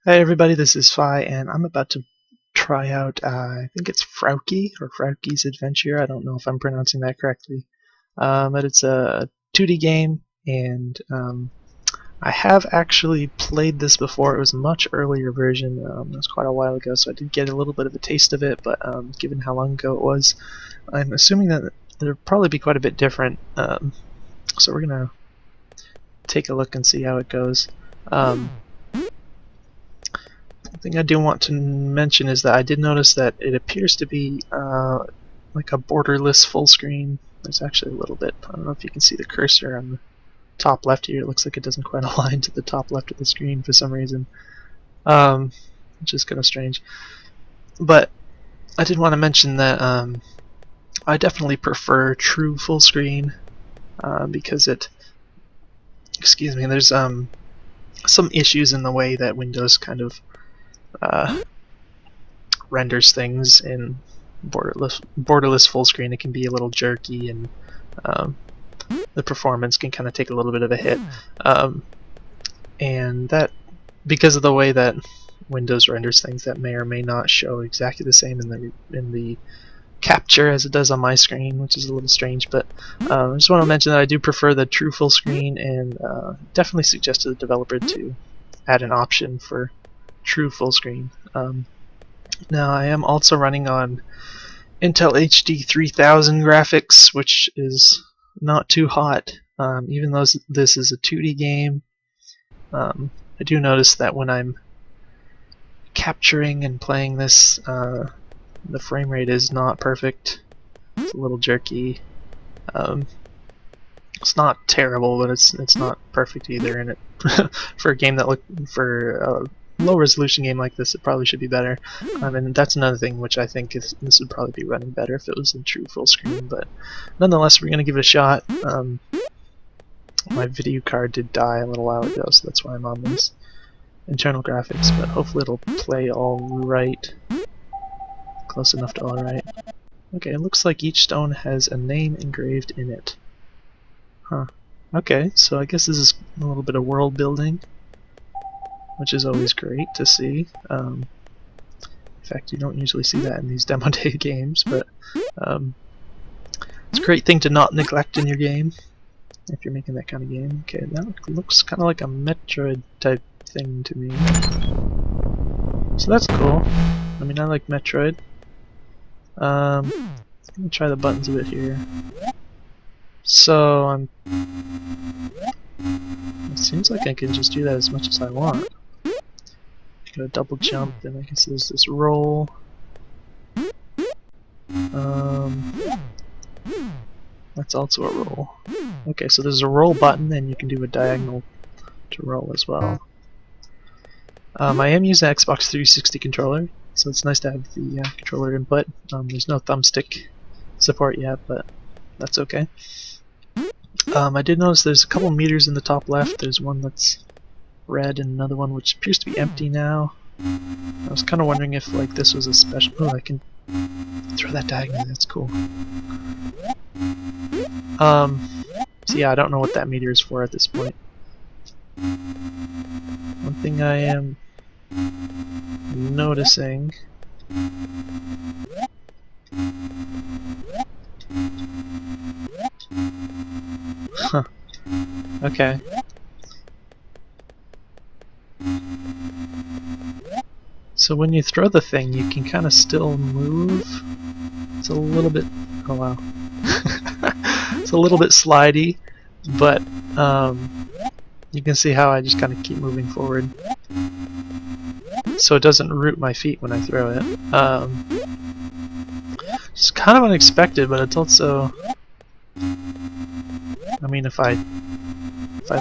Hi everybody, this is Phi, and I'm about to try out, I think it's Frauki, or Frauki's Adventure. I don't know if I'm pronouncing that correctly. But it's a 2D game, and I have actually played this before. It was a much earlier version. It was quite a while ago, so I did get a little bit of a taste of it, but given how long ago it was, I'm assuming that it'll probably be quite a bit different. So we're going to take a look and see how it goes. One thing I do want to mention is that I did notice that it appears to be like a borderless full screen. There's actually a little bit. I don't know if you can see the cursor on the top left here. It looks like it doesn't quite align to the top left of the screen for some reason, which is kind of strange. But I did want to mention that I definitely prefer true full screen because excuse me, there's some issues in the way that Windows kind of renders things in borderless full screen. It can be a little jerky, and the performance can kind of take a little bit of a hit, and that because of the way that Windows renders things, that may or may not show exactly the same in the capture as it does on my screen, which is a little strange. But I just want to mention that I do prefer the true full screen, and definitely suggest to the developer to add an option for true full screen. Now I am also running on Intel HD 3000 graphics, which is not too hot. Even though this is a 2D game, I do notice that when I'm capturing and playing this, the frame rate is not perfect. It's a little jerky. It's not terrible, but it's not perfect either. And it for a game that for a low resolution game like this, it probably should be better. And that's another thing which I think this would probably be running better if it was in true full screen. But nonetheless, we're gonna give it a shot. My video card did die a little while ago, so that's why I'm on this internal graphics. But hopefully it'll play all right, close enough to all right. Okay, it looks like each stone has a name engraved in it. Huh. Okay, so I guess this is a little bit of world building, which is always great to see. In fact, you don't usually see that in these demo day games, but it's a great thing to not neglect in your game if you're making that kind of game. Okay, that looks kind of like a Metroid type thing to me. So that's cool. I mean, I like Metroid. I'm gonna try the buttons a bit here. So it seems like I can just do that as much as I want. Got a double jump, and I guess there's this roll. That's also a roll. Okay, so there's a roll button, and you can do a diagonal to roll as well. I am using an Xbox 360 controller, so it's nice to have the controller input. There's no thumbstick support yet, but that's okay. I did notice there's a couple meters in the top left. There's one that's red and another one which appears to be empty now. I was kind of wondering if like this was a special. Oh, I can throw that diagonally. That's cool. So yeah, I don't know what that meter is for at this point. One thing I am noticing Okay. So when you throw the thing, you can kind of still move. It's a little bit... oh wow. It's a little bit slidey, but you can see how I just kind of keep moving forward. So it doesn't root my feet when I throw it. It's kind of unexpected, but it's also... I mean, if I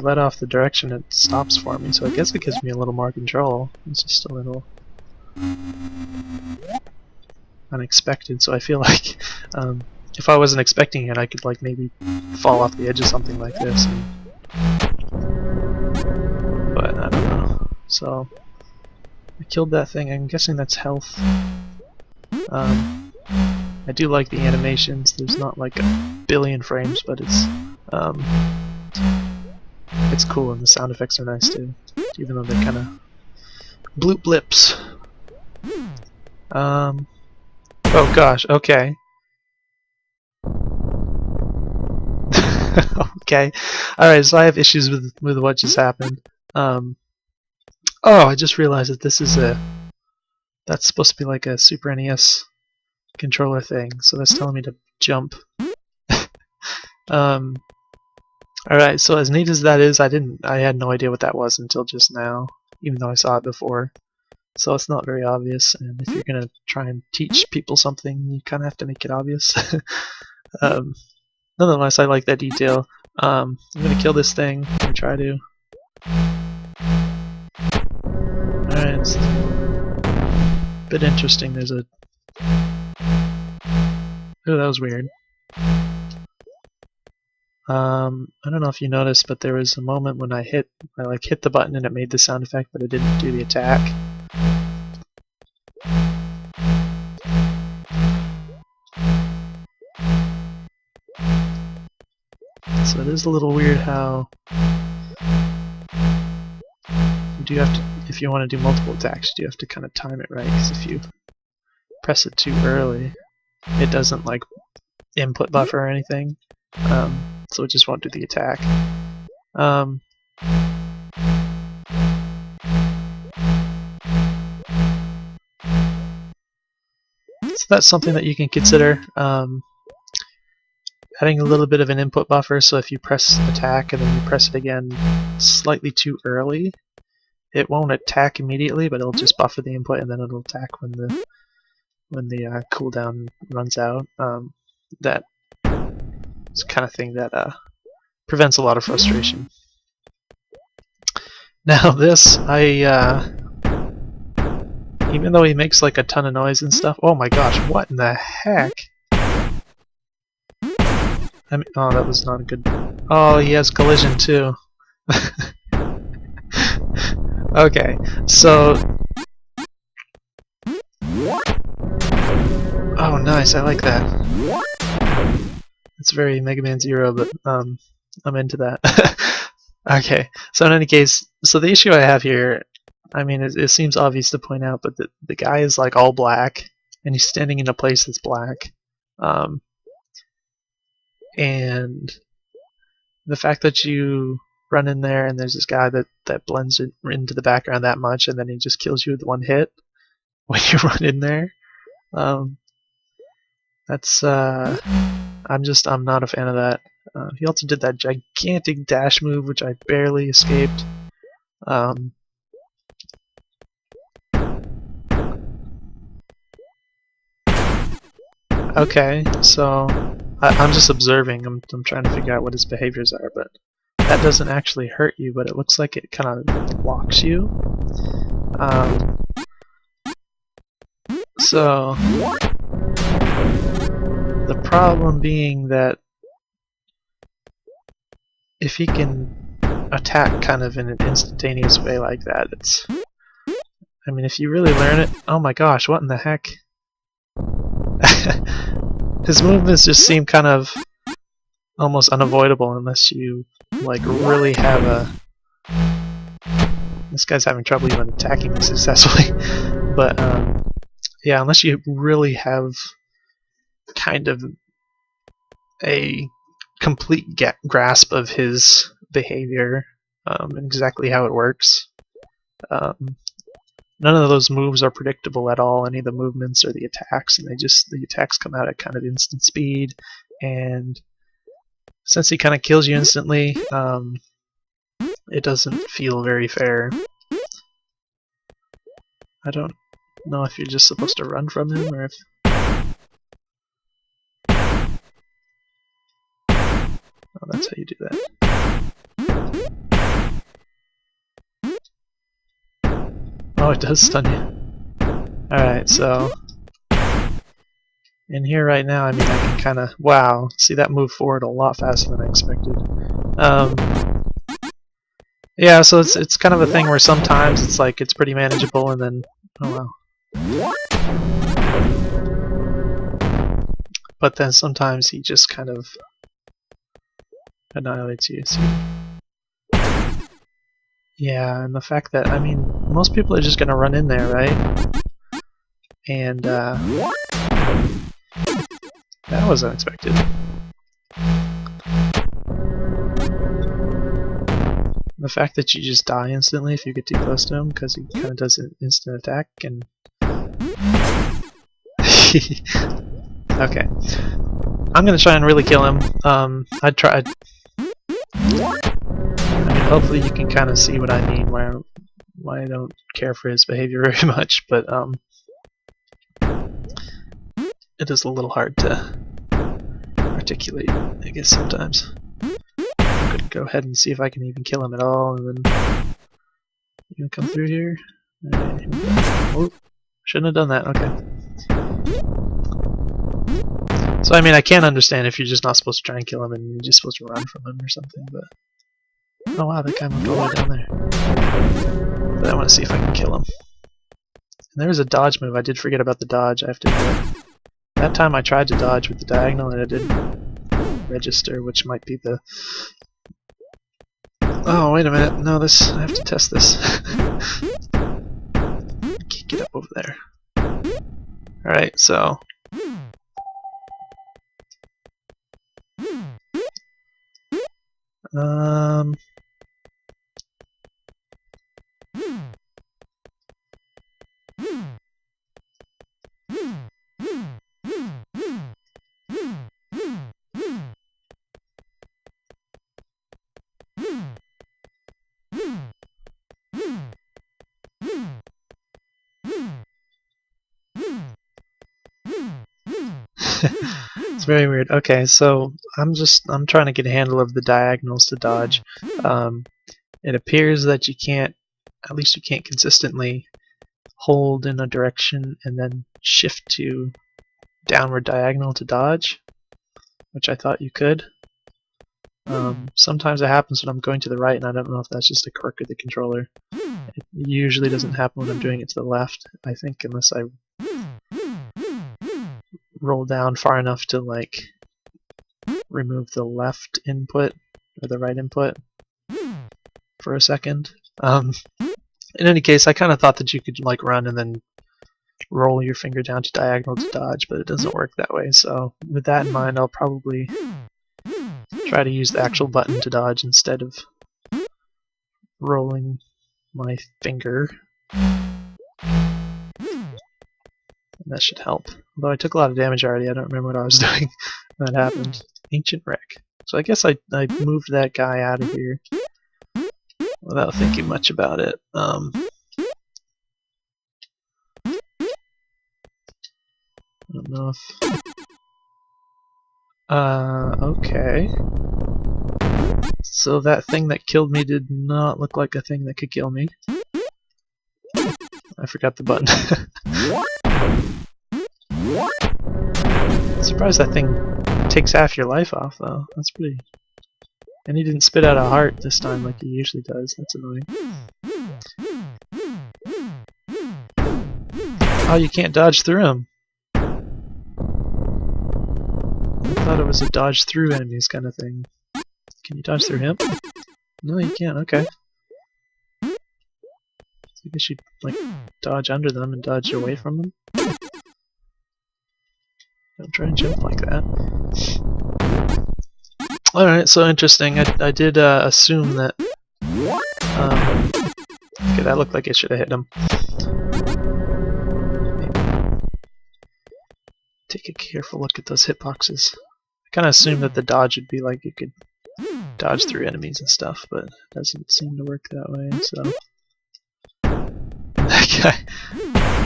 let off the direction, it stops for me, so I guess it gives me a little more control. It's just a little unexpected, so I feel like if I wasn't expecting it, I could like maybe fall off the edge of something like this. But I don't know. So I killed that thing. I'm guessing that's health. I do like the animations. There's not like a billion frames, but it's cool, and the sound effects are nice too, even though they're kind of Bloop blips. Oh gosh, okay. Okay. Alright, so I have issues with what just happened. Oh, I just realized that this is that's supposed to be like a Super NES controller thing, so that's telling me to jump. Alright, so as neat as that is, I had no idea what that was until just now, even though I saw it before. So it's not very obvious, and if you're gonna try and teach people something, you kinda have to make it obvious. Nonetheless, I like that detail. I'm gonna kill this thing, or try to. Alright, it's a bit interesting. There's a... Oh, that was weird. I don't know if you noticed, but there was a moment when I hit the button and it made the sound effect, but it didn't do the attack. So it is a little weird how you do have to, if you want to do multiple attacks, you do have to kind of time it right, because if you press it too early, it doesn't like input buffer or anything, so it just won't do the attack. So that's something that you can consider. Adding a little bit of an input buffer, so if you press attack and then you press it again slightly too early, it won't attack immediately, but it'll just buffer the input and then it'll attack when the cooldown runs out. That is the kind of thing that prevents a lot of frustration. Now this, even though he makes like a ton of noise and stuff, oh my gosh, what in the heck? I mean, oh, that was not a good... Oh, he has collision too. Okay, so... Oh, nice, I like that. It's very Mega Man Zero, but I'm into that. Okay, so in any case, so the issue I have here, I mean, it seems obvious to point out, but the guy is like all black, and he's standing in a place that's black. And the fact that you run in there and there's this guy that blends into the background that much, and then he just kills you with one hit when you run in there, that's I'm not a fan of that. He also did that gigantic dash move, which I barely escaped. Okay, so I'm just observing. I'm trying to figure out what his behaviors are, but that doesn't actually hurt you, but it looks like it kind of locks you. So the problem being that if he can attack kind of in an instantaneous way like that, it's... I mean, if you really learn it... Oh my gosh, what in the heck? His movements just seem kind of almost unavoidable unless you like really have a... This guy's having trouble even attacking me successfully. But yeah, unless you really have kind of a complete grasp of his behavior and exactly how it works. None of those moves are predictable at all, any of the movements or the attacks, and the attacks come out at kind of instant speed, and since he kind of kills you instantly, it doesn't feel very fair. I don't know if you're just supposed to run from him, or if... Oh, that's how you do that. Oh, it does stun you. Alright, so... in here right now, I mean, I can kind of... Wow, see, that moved forward a lot faster than I expected. Yeah, so it's kind of a thing where sometimes it's like, it's pretty manageable, and then... Oh, wow. But then sometimes he just kind of annihilates you. So Yeah, and the fact that, I mean, most people are just gonna run in there, right? And, that was unexpected. The fact that you just die instantly if you get too close to him, because he kind of does an instant attack, and... Okay. I'm gonna try and really kill him. I tried. I mean, hopefully you can kind of see what I mean, why I don't care for his behavior very much, but, it is a little hard to articulate, I guess, sometimes. I'm gonna go ahead and see if I can even kill him at all, and then... You gonna come through here? Alright, here we go. Oh, shouldn't have done that, okay. So, I mean, I can understand if you're just not supposed to try and kill him and you're just supposed to run from him or something, but... Oh wow, that guy moved all the way down there. But I want to see if I can kill him. And there was a dodge move. I did forget about the dodge, I have to admit. That time I tried to dodge with the diagonal and it didn't register, which might be the... Oh, wait a minute. No, this... I have to test this. Can't get up over there. Alright, so... It's very weird. Okay, so I'm trying to get a handle of the diagonals to dodge. It appears that you can't, at least you can't consistently hold in a direction and then shift to downward diagonal to dodge, which I thought you could. Sometimes it happens when I'm going to the right, and I don't know if that's just a quirk of the controller. It usually doesn't happen when I'm doing it to the left, I think, unless I roll down far enough to, like, remove the left input, or the right input, for a second. In any case, I kind of thought that you could, like, run and then roll your finger down to diagonal to dodge, but it doesn't work that way, so with that in mind, I'll probably try to use the actual button to dodge instead of rolling my finger. And that should help. Although I took a lot of damage already, I don't remember what I was doing when that happened. Ancient Wreck. So I guess I moved that guy out of here without thinking much about it. I don't know if... okay. So that thing that killed me did not look like a thing that could kill me. I forgot the button. I'm surprised that thing takes half your life off, though. That's pretty... And he didn't spit out a heart this time like he usually does. That's annoying. Oh, you can't dodge through him. I thought it was a dodge through enemies kind of thing. Can you dodge through him? No, you can't. Okay. So I guess you'd, like, dodge under them and dodge away from them. Don't try and jump like that. Alright, so interesting. I did assume that... okay, that looked like it should have hit him. Take a careful look at those hitboxes. I kind of assumed that the dodge would be like you could dodge through enemies and stuff, but it doesn't seem to work that way, so... That guy...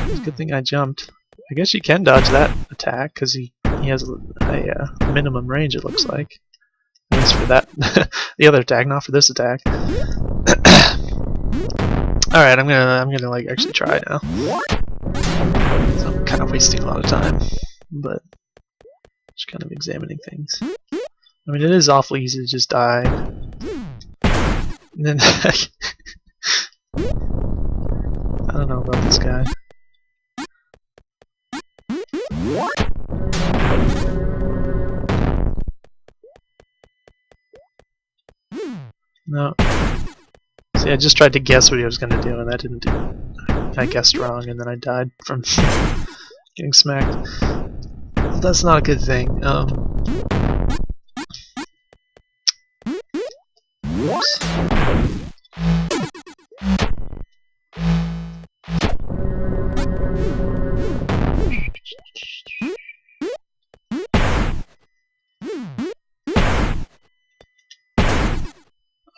It's a good thing I jumped. I guess you can dodge that attack, because he has a minimum range, it looks like. At least for that. The other attack, not for this attack. Alright, I'm gonna like actually try now. So I'm kind of wasting a lot of time, but just kind of examining things. I mean, it is awfully easy to just die. And then I don't know about this guy. No. See, I just tried to guess what he was gonna do, and that didn't do it. I guessed wrong, and then I died from getting smacked. That's not a good thing. Oops.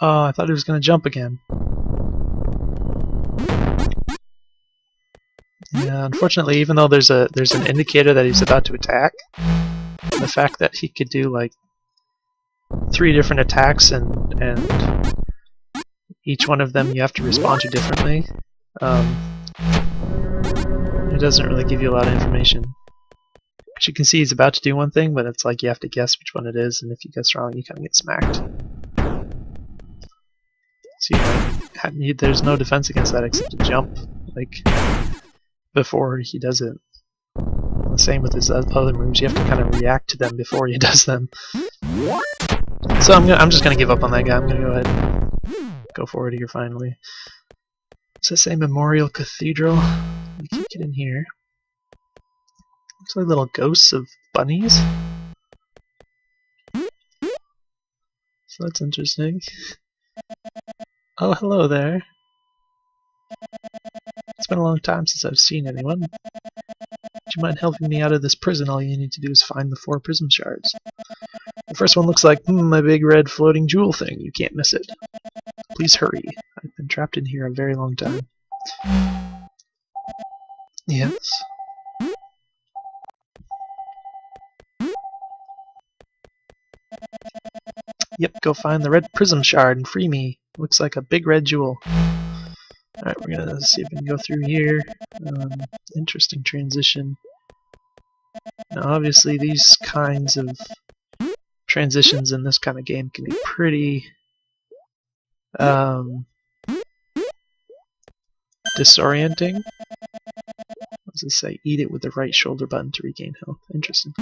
Oh, I thought he was gonna jump again. Yeah, unfortunately, even though there's an indicator that he's about to attack, the fact that he could do like 3 different attacks and each one of them you have to respond to differently, it doesn't really give you a lot of information. Because you can see he's about to do one thing, but it's like you have to guess which one it is, and if you guess wrong, you kind of get smacked. So there's no defense against that except to jump, like, before he does it. The same with his other moves, you have to kind of react to them before he does them. So I'm just gonna give up on that guy. I'm gonna go ahead and go forward here finally. Does that say Memorial Cathedral? We can't get in here. Looks like little ghosts of bunnies. So that's interesting. Oh, hello there. It's been a long time since I've seen anyone. Would you mind helping me out of this prison? All you need to do is find the 4 prism shards. The first one looks like, a big red floating jewel thing. You can't miss it. Please hurry. I've been trapped in here a very long time. Yes? Yep, go find the red prism shard and free me. Looks like a big red jewel. Alright, we're gonna see if we can go through here. Interesting transition. Now obviously these kinds of transitions in this kind of game can be pretty disorienting. What does it say? Eat it with the right shoulder button to regain health. Interesting.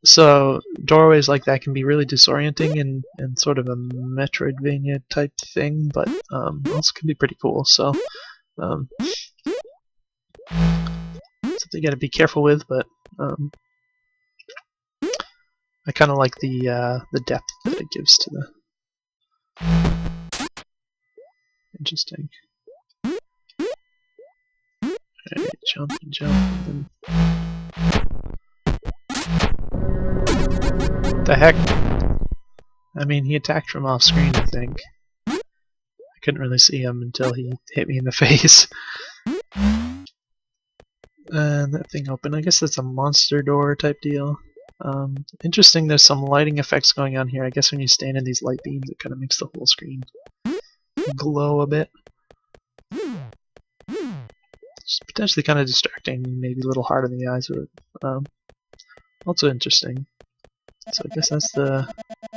So doorways like that can be really disorienting and sort of a Metroidvania type thing, but also can be pretty cool. So something you got to be careful with. But I kind of like the depth that it gives to the. Interesting. Alright, jump and jump and then. The heck? I mean, he attacked from off screen, I think. I couldn't really see him until he hit me in the face. And that thing opened. I guess that's a monster door type deal. Interesting, there's some lighting effects going on here. I guess when you stand in these light beams, it kind of makes the whole screen glow a bit. It's potentially kind of distracting, maybe a little hard on the eyes, but also interesting. So I guess that's the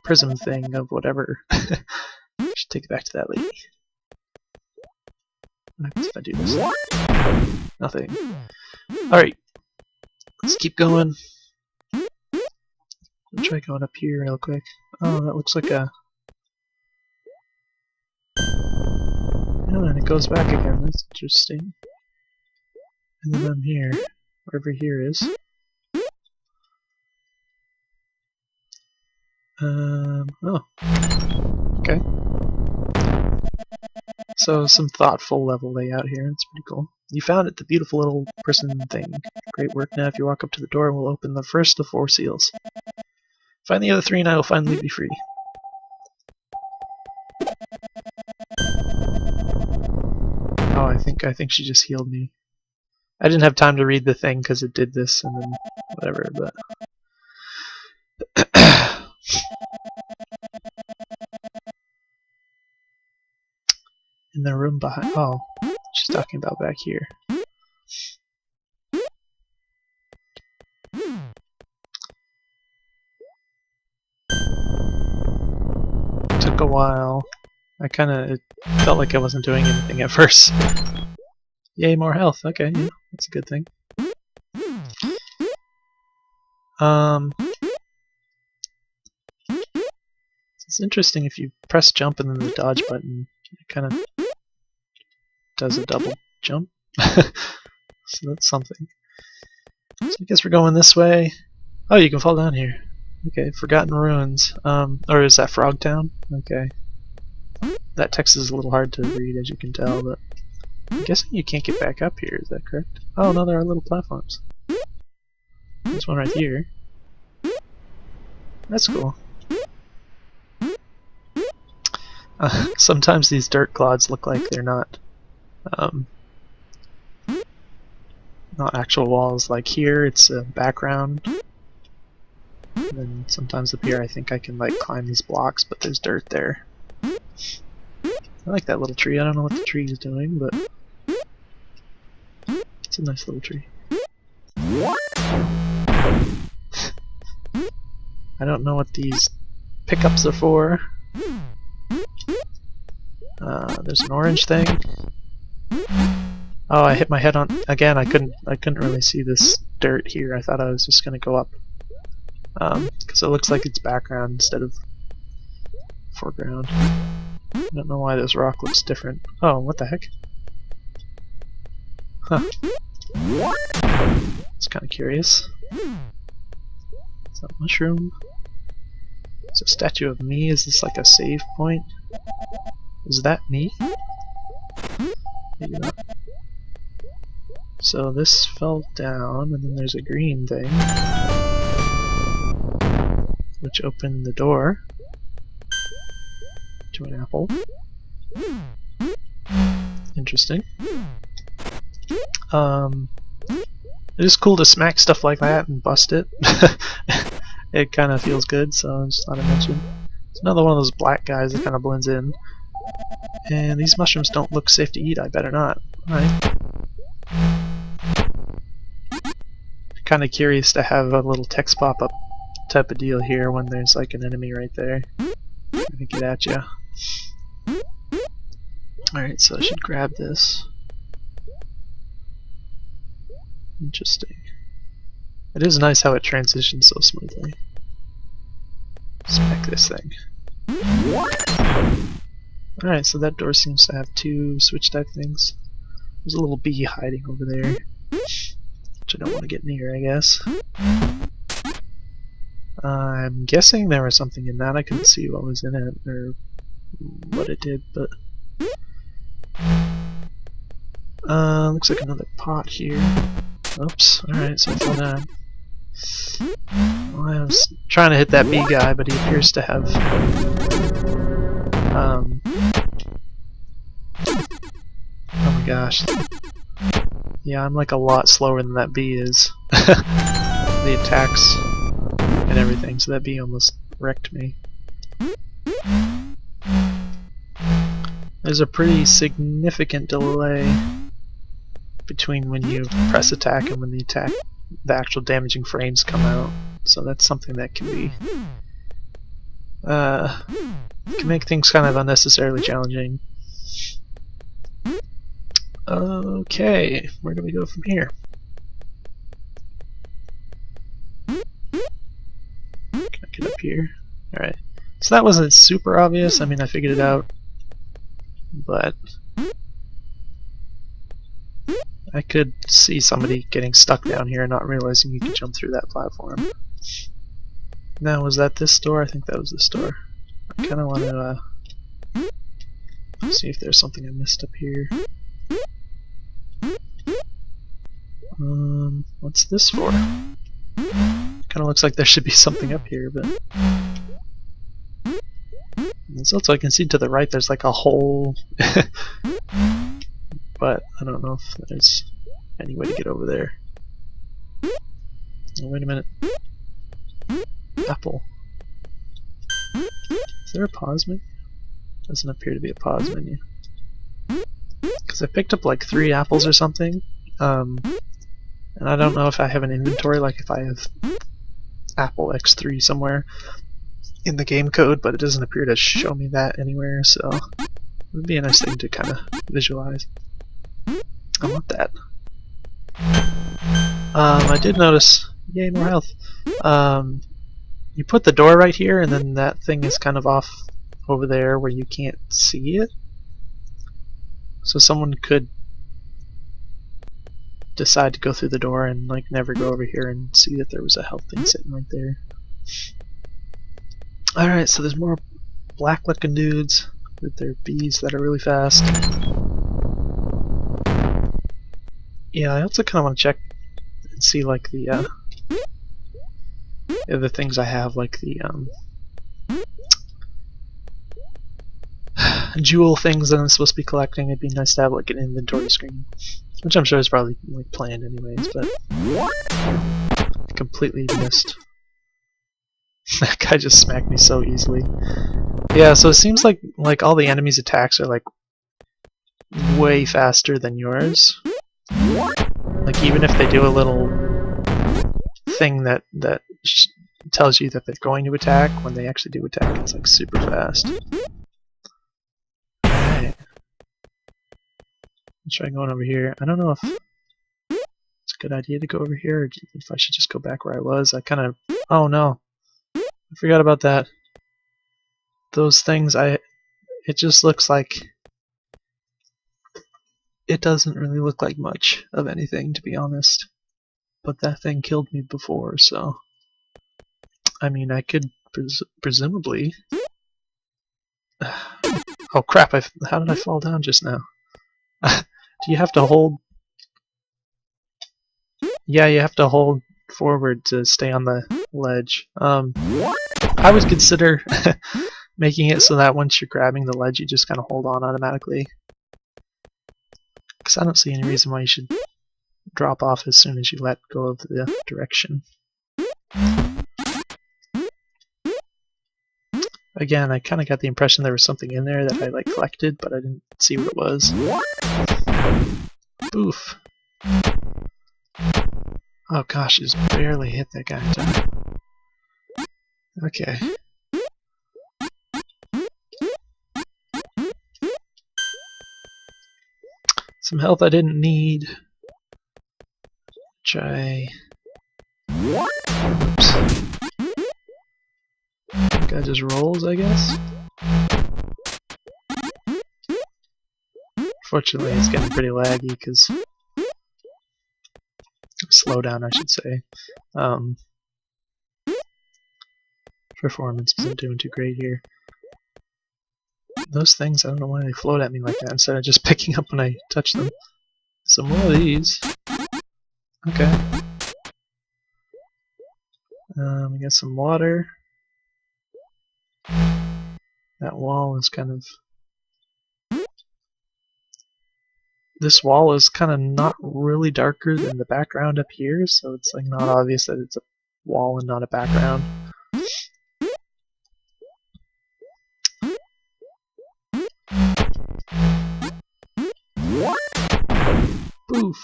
prism thing of whatever. Should take it back to that lady. What happens if I do this? Nothing. Alright. Let's keep going. I'll try going up here real quick. Oh, that looks like a... Oh, and it goes back again. That's interesting. And then I'm here. Wherever here is. Oh. Okay. So, some thoughtful level layout here. It's pretty cool. You found it, the beautiful little prison thing. Great work. Now, if you walk up to the door, we'll open the first of 4 seals. Find the other 3 and I will finally be free. Oh, I think she just healed me. I didn't have time to read the thing because it did this and then whatever, but... In the room behind... Oh, she's talking about back here. Took a while. It felt like I wasn't doing anything at first. Yay, more health. Okay, yeah, that's a good thing. It's interesting if you press jump and then the dodge button, It kind of does a double jump. So that's something. So I guess we're going this way. Oh, you can fall down here. Okay, Forgotten Ruins. Or is that Frogtown? Okay. That text is a little hard to read, as you can tell, but I'm guessing you can't get back up here, is that correct? Oh no, there are little platforms. There's one right here. That's cool. Sometimes these dirt clods look like they're not actual walls. Like here, it's a background. And then sometimes up here, I think I can like climb these blocks, but there's dirt there. I like that little tree. I don't know what the tree is doing, but it's a nice little tree. I don't know what these pickups are for. There's an orange thing. Oh, I hit my head on again. I couldn't really see this dirt here. I thought I was just gonna go up, because it looks like it's background instead of foreground. I don't know why this rock looks different. Oh, what the heck? Huh. It's kind of curious. Is that a mushroom? It's a statue of me. Is this like a save point? Is that me? Maybe not. So this fell down, and then there's a green thing, which opened the door to an apple. Interesting. It is cool to smack stuff like that and bust it. It kind of feels good, so I just thought I'd mention. It's another one of those black guys that kind of blends in. And these mushrooms don't look safe to eat. I better not. Alright. Kind of curious to have a little text pop-up type of deal here when there's like an enemy right there. Gonna get at ya. Alright, so I should grab this. Interesting. It is nice how it transitions so smoothly. Smack this thing. Alright, so that door seems to have two switch type things. There's a little bee hiding over there, which I don't want to get near, I guess. I'm guessing there was something in that. I couldn't see what was in it or what it did, but looks like another pot here. Oops, alright, so I fell down. Well, I was trying to hit that bee guy, but he appears to have oh my gosh. Yeah, I'm like a lot slower than that bee is. The attacks and everything, so that bee almost wrecked me. There's a pretty significant delay between when you press attack and when the actual damaging frames come out, so that's something that can be can make things kind of unnecessarily challenging. Okay, where do we go from here? Can I get up here? Alright, so that wasn't super obvious. I mean, I figured it out, but I could see somebody getting stuck down here and not realizing you could jump through that platform. Now, was that this door? I think that was this door. I kind of want to see if there's something I missed up here. What's this for? Kind of looks like there should be something up here, but it's also, I can see to the right there's like a hole, but I don't know if there's any way to get over there. Oh, wait a minute. Apple. Is there a pause menu? Doesn't appear to be a pause menu. Because I picked up like 3 apples or something, and I don't know if I have an inventory, like if I have Apple X3 somewhere in the game code, but it doesn't appear to show me that anywhere, so it would be a nice thing to kind of visualize. I want that. I did notice, yay, more health. You put the door right here, and then that thing is kind of off over there where you can't see it. So someone could decide to go through the door and like never go over here and see that there was a health thing sitting right there. Alright, so there's more black looking dudes with their bees that are really fast. Yeah, I also kind of want to check and see like the other things I have, like the jewel things that I'm supposed to be collecting. It'd be nice to have like an inventory screen, which I'm sure is probably like planned anyways, but I completely missed. That guy just smacked me so easily. Yeah, so it seems like all the enemies' attacks are like way faster than yours. Like even if they do a little thing that tells you that they're going to attack, when they actually do attack, it's like super fast. Alright. Let's try going over here. I don't know if it's a good idea to go over here, or if I should just go back where I was. I kind of... Oh no. I forgot about that. Those things, it just looks like... It doesn't really look like much of anything, to be honest. But that thing killed me before, so... I mean, I could presumably... Oh crap, how did I fall down just now? Do you have to hold... Yeah, you have to hold forward to stay on the ledge. I would consider making it so that once you're grabbing the ledge, you just kind of hold on automatically. Because I don't see any reason why you should drop off as soon as you let go of the direction. Again, I kind of got the impression there was something in there that I like collected, but I didn't see what it was. Boof. Oh gosh, just barely hit that guy in time. Okay. Some health I didn't need. Try. Oops. Guy just rolls, I guess. Fortunately, it's getting pretty laggy because slowdown, I should say. Performance isn't doing too great here. Those things, I don't know why they float at me like that instead of just picking up when I touch them. Some more of these. Okay. We got some water. That wall is kind of... This wall is kind of not really darker than the background up here, so it's like not obvious that it's a wall and not a background. Boof.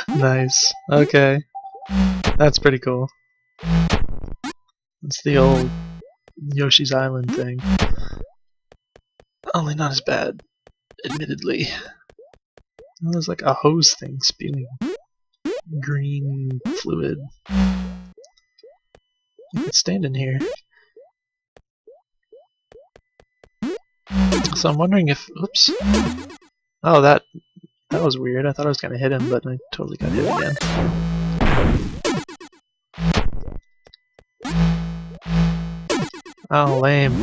Nice. Okay. That's pretty cool. It's the old Yoshi's Island thing. Only not as bad, admittedly. Oh, there's like a hose thing spewing green fluid. You could stand in here. So I'm wondering if... Oops. Oh, that was weird. I thought I was gonna hit him, but I totally got hit again. Oh, lame.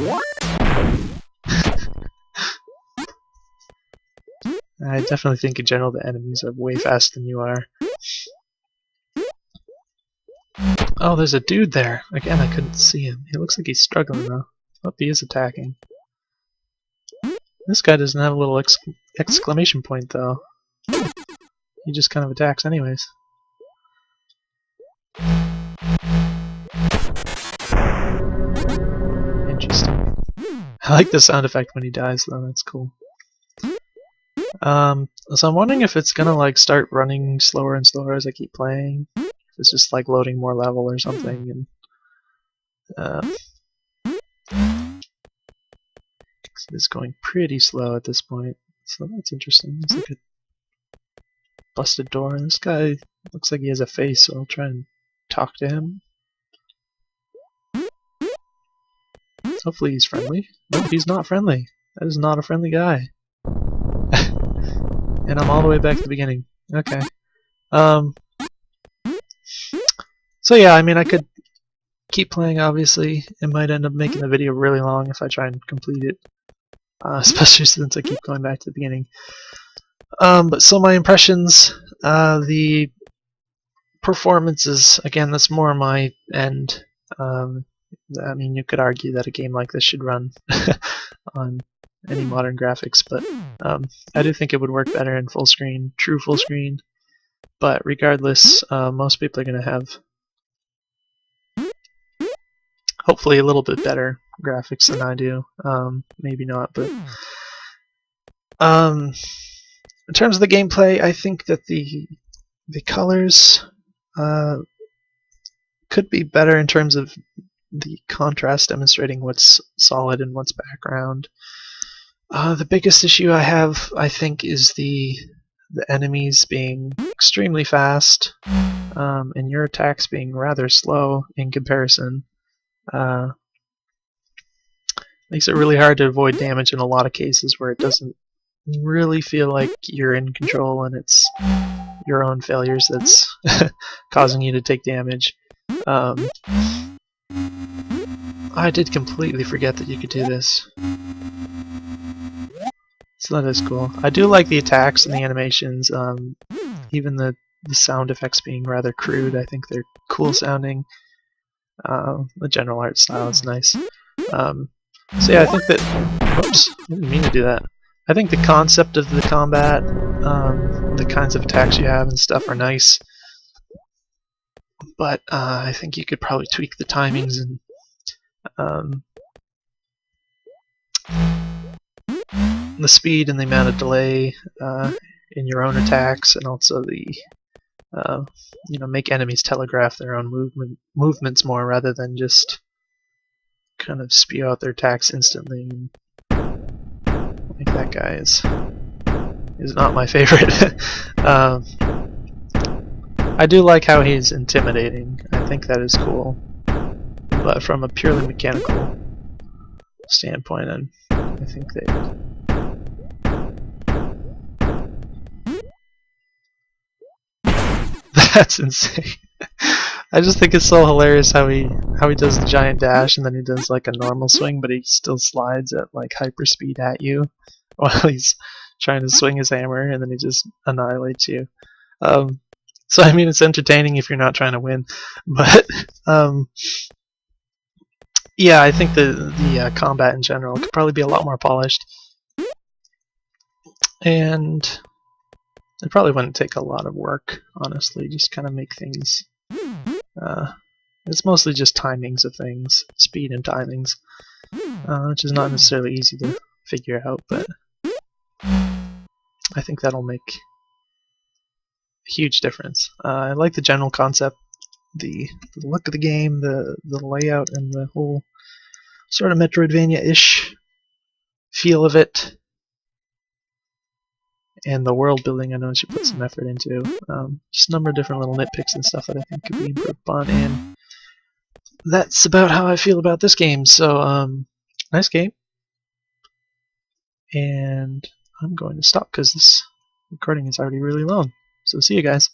I definitely think in general the enemies are way faster than you are. Oh, there's a dude there. Again, I couldn't see him. He looks like he's struggling though. Oh, he is attacking. This guy doesn't have a little exclamation point though. He just kind of attacks anyways. Interesting. I like the sound effect when he dies though, that's cool. So I'm wondering if it's gonna like start running slower and slower as I keep playing. If it's just like loading more level or something, and it's going pretty slow at this point. So that's interesting. It's like a busted door. This guy looks like he has a face, so I'll try and talk to him. Hopefully he's friendly. No, he's not friendly. That is not a friendly guy. And I'm all the way back to the beginning. Okay. So yeah, I mean, I could keep playing, obviously. It might end up making the video really long if I try and complete it. Especially since I keep going back to the beginning. But so my impressions, the performances, again, that's more my end. I mean, you could argue that a game like this should run on any modern graphics, but I do think it would work better in full screen, true full screen. But regardless, most people are going to have hopefully a little bit better graphics than I do. Maybe not, but in terms of the gameplay, I think that the colors could be better in terms of the contrast, demonstrating what's solid and what's background. The biggest issue I have, I think, is the enemies being extremely fast, and your attacks being rather slow in comparison. Makes it really hard to avoid damage in a lot of cases where it doesn't really feel like you're in control and it's your own failures that's causing you to take damage. I did completely forget that you could do this. So that is cool. I do like the attacks and the animations, even the sound effects being rather crude. I think they're cool sounding. The general art style is nice. So yeah, I think that... Whoops, I didn't mean to do that. I think the concept of the combat, the kinds of attacks you have and stuff are nice. But I think you could probably tweak the timings and the speed and the amount of delay in your own attacks, and also the make enemies telegraph their own movements more rather than just kind of spew out their attacks instantly. I think that guy is not my favorite. I do like how he's intimidating. I think that is cool. But from a purely mechanical standpoint, I think that that's insane. I just think it's so hilarious how he does the giant dash and then he does like a normal swing, but he still slides at like hyper speed at you while he's trying to swing his hammer, and then he just annihilates you. So I mean, it's entertaining if you're not trying to win, but yeah, I think the combat in general could probably be a lot more polished, and it probably wouldn't take a lot of work, honestly. Just kind of make things. It's mostly just timings of things, speed and timings, which is not necessarily easy to figure out, but I think that'll make a huge difference. I like the general concept, the look of the game, the layout, and the whole sort of Metroidvania-ish feel of it. And the world building, I know I should put some effort into. Just a number of different little nitpicks and stuff that I think could be improved upon, and that's about how I feel about this game. So, nice game. And I'm going to stop because this recording is already really long. So see you guys.